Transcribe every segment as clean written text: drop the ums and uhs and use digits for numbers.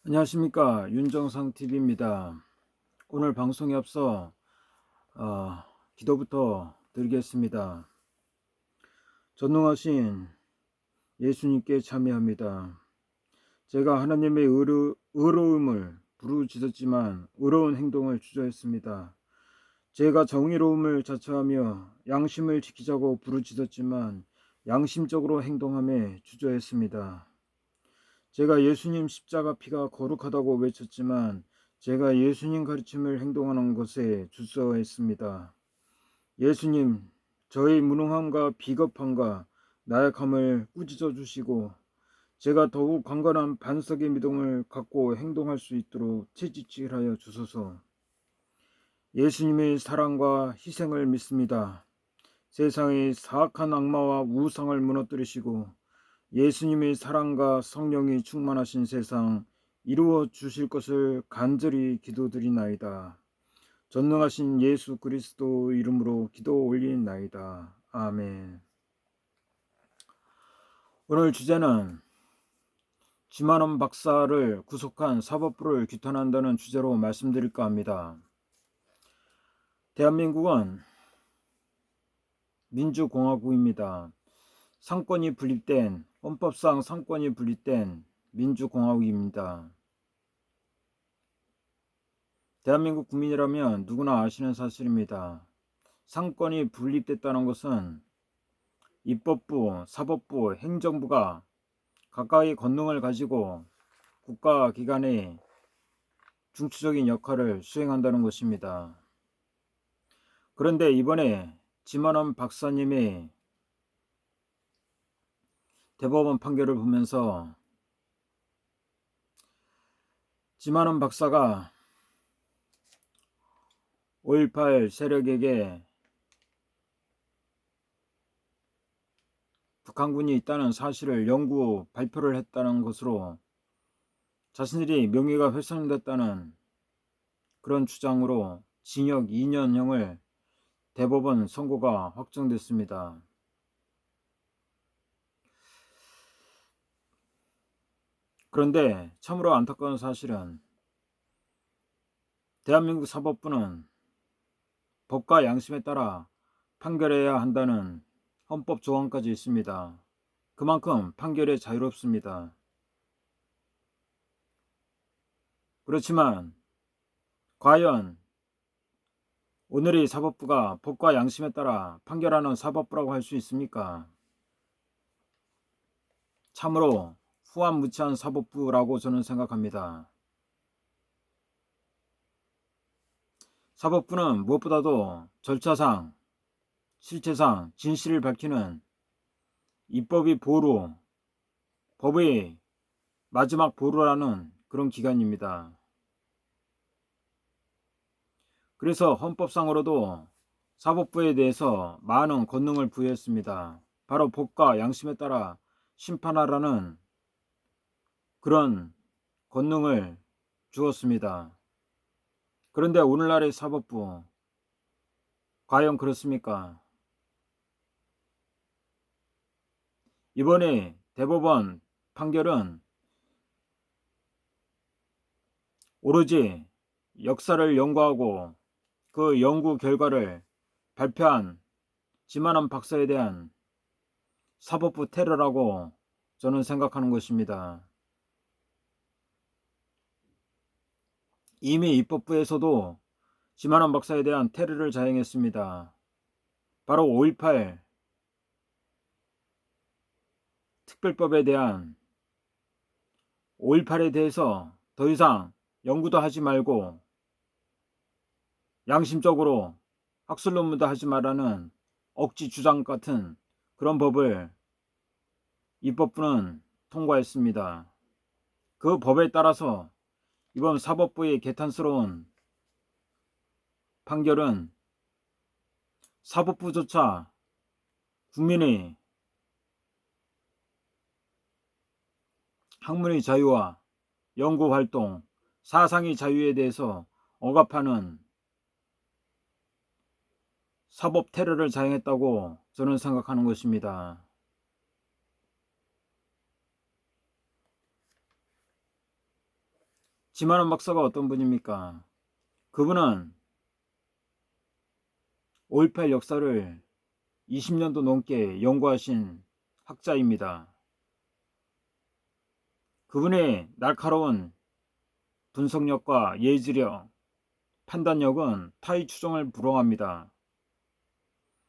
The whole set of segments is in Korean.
안녕하십니까, 윤정상TV입니다. 오늘 방송에 앞서 기도부터 드리겠습니다. 전능하신 예수님께 참여합니다. 제가 하나님의 의로움을 부르짖었지만 의로운 행동을 주저했습니다. 제가 정의로움을 자처하며 양심을 지키자고 부르짖었지만 양심적으로 행동함에 주저했습니다. 제가 예수님 십자가 피가 거룩하다고 외쳤지만 제가 예수님 가르침을 행동하는 것에 주저했습니다. 예수님, 저의 무능함과 비겁함과 나약함을 꾸짖어 주시고 제가 더욱 강건한 반석의 믿음을 갖고 행동할 수 있도록 채찍질하여 주소서. 예수님의 사랑과 희생을 믿습니다. 세상의 사악한 악마와 우상을 무너뜨리시고 예수님의 사랑과 성령이 충만하신 세상 이루어 주실 것을 간절히 기도드리나이다. 전능하신 예수 그리스도 이름으로 기도 올리나이다. 아멘. 오늘 주제는 지만원 박사를 구속한 사법부를 규탄한다는 주제로 말씀드릴까 합니다. 대한민국은 민주공화국입니다. 상권이 분립된, 헌법상 상권이 분립된 민주공화국입니다. 대한민국 국민이라면 누구나 아시는 사실입니다. 상권이 분립됐다는 것은 입법부, 사법부, 행정부가 각각의 권능을 가지고 국가기관의 중추적인 역할을 수행한다는 것입니다. 그런데 이번에 지만원 박사님의 대법원 판결을 보면서 지만원 박사가 5.18 세력에게 북한군이 있다는 사실을 영구 발표를 했다는 것으로 자신들이 명예가 훼손됐다는 그런 주장으로 징역 2년형을 대법원 선고가 확정됐습니다. 그런데 참으로 안타까운 사실은 대한민국 사법부는 법과 양심에 따라 판결해야 한다는 헌법 조항까지 있습니다. 그만큼 판결에 자유롭습니다. 그렇지만 과연 오늘의 사법부가 법과 양심에 따라 판결하는 사법부라고 할 수 있습니까? 참으로 후한무치한 사법부라고 저는 생각합니다. 사법부는 무엇보다도 절차상, 실체상 진실을 밝히는 입법의 보루, 법의 마지막 보루라는 그런 기관입니다. 그래서 헌법상으로도 사법부에 대해서 많은 권능을 부여했습니다. 바로 법과 양심에 따라 심판하라는 그런 권능을 주었습니다. 그런데 오늘날의 사법부 과연 그렇습니까? 이번에 대법원 판결은 오로지 역사를 연구하고 그 연구 결과를 발표한 지만원 박사에 대한 사법부 테러라고 저는 생각하는 것입니다. 이미 입법부에서도 지만원 박사에 대한 테러를 자행했습니다. 바로 5.18 특별법에 대한 5.18에 대해서 더 이상 연구도 하지 말고 양심적으로 학술 논문도 하지 말라는 억지 주장 같은 그런 법을 입법부는 통과했습니다. 그 법에 따라서 이번 사법부의 개탄스러운 판결은 사법부조차 국민의 학문의 자유와 연구활동, 사상의 자유에 대해서 억압하는 사법 테러를 자행했다고 저는 생각하는 것입니다. 지만원 박사가 어떤 분입니까? 그분은 5.18 역사를 20년도 넘게 연구하신 학자입니다. 그분의 날카로운 분석력과 예지력, 판단력은 타의 추종을 불허합니다.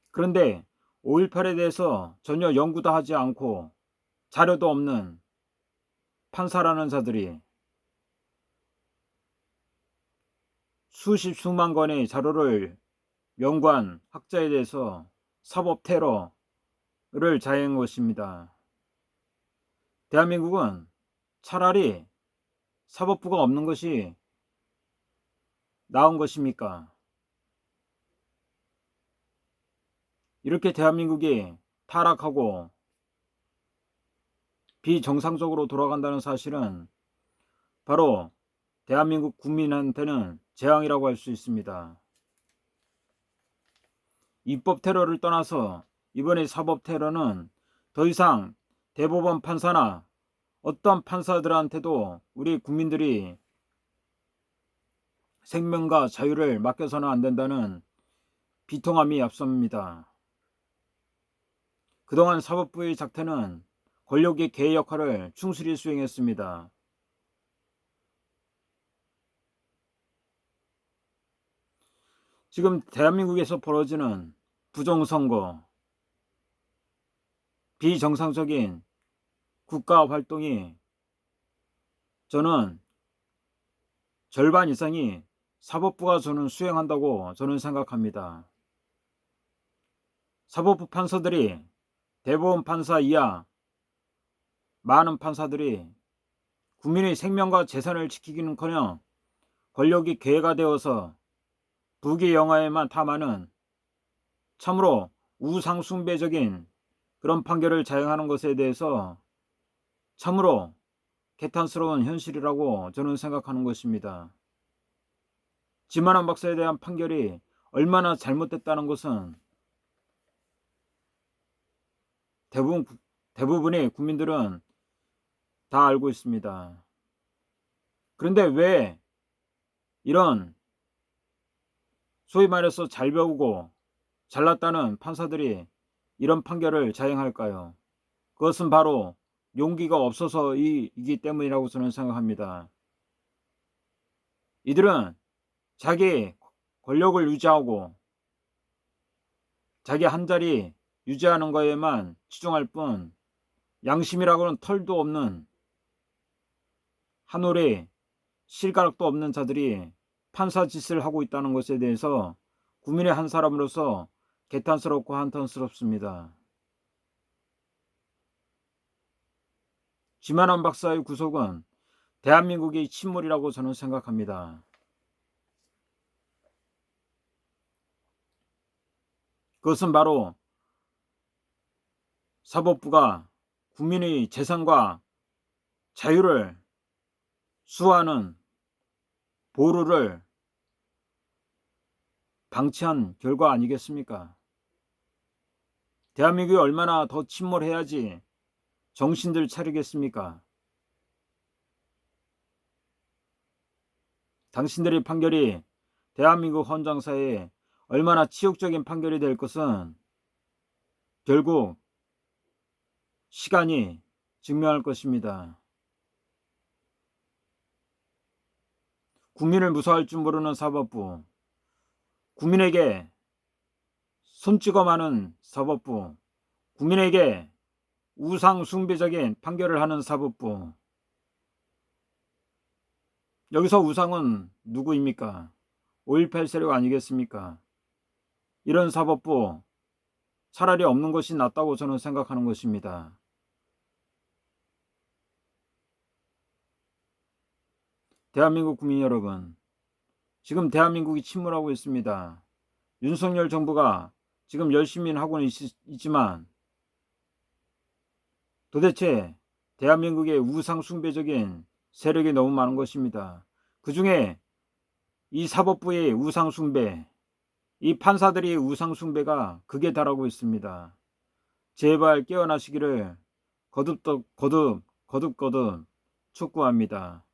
그런데 5.18에 대해서 전혀 연구도 하지 않고 자료도 없는 판사라는 자들이 수십 수만 건의 자료를 연구한 학자에 대해서 사법 테러를 자행한 것입니다. 대한민국은 차라리 사법부가 없는 것이 나은 것입니까? 이렇게 대한민국이 타락하고 비정상적으로 돌아간다는 사실은 바로 대한민국 국민한테는 재앙이라고 할 수 있습니다. 입법 테러를 떠나서 이번의 사법 테러는 더 이상 대법원 판사나 어떤 판사들한테도 우리 국민들이 생명과 자유를 맡겨서는 안 된다는 비통함이 앞섭니다. 그동안 사법부의 작태는 권력의 개의 역할을 충실히 수행했습니다. 지금 대한민국에서 벌어지는 부정선거, 비정상적인 국가 활동이 저는 절반 이상이 사법부가 수행한다고 저는 생각합니다. 사법부 판사들이 대법원 판사 이하 많은 판사들이 국민의 생명과 재산을 지키기는커녕 권력이 괴가 되어서 부귀영화에만 탐하는 참으로 우상숭배적인 그런 판결을 자행하는 것에 대해서 참으로 개탄스러운 현실이라고 저는 생각하는 것입니다. 지만원 박사에 대한 판결이 얼마나 잘못됐다는 것은 대부분의 국민들은 다 알고 있습니다. 그런데 왜 이런 소위 말해서 잘 배우고 잘났다는 판사들이 이런 판결을 자행할까요? 그것은 바로 용기가 없어서이기 때문이라고 저는 생각합니다. 이들은 자기 권력을 유지하고 자기 한자리 유지하는 거에만 치중할 뿐 양심이라고는 털도 없는 한 올에 실가락도 없는 자들이 판사 짓을 하고 있다는 것에 대해서 국민의 한 사람으로서 개탄스럽고 한탄스럽습니다. 지만원 박사의 구속은 대한민국의 침몰이라고 저는 생각합니다. 그것은 바로 사법부가 국민의 재산과 자유를 수호하는 보루를 방치한 결과 아니겠습니까? 대한민국이 얼마나 더 침몰해야지 정신들 차리겠습니까? 당신들의 판결이 대한민국 헌정사에 얼마나 치욕적인 판결이 될 것은 결국 시간이 증명할 것입니다. 국민을 무서워할 줄 모르는 사법부, 국민에게 손찌검하는 사법부, 국민에게 우상숭배적인 판결을 하는 사법부. 여기서 우상은 누구입니까? 5.18 세력 아니겠습니까? 이런 사법부 차라리 없는 것이 낫다고 저는 생각하는 것입니다. 대한민국 국민 여러분, 지금 대한민국이 침몰하고 있습니다. 윤석열 정부가 지금 열심히 하고는 있지만 도대체 대한민국의 우상숭배적인 세력이 너무 많은 것입니다. 그 중에 이 사법부의 우상숭배, 이 판사들의 우상숭배가 극에 달하고 있습니다. 제발 깨어나시기를 거듭 촉구합니다.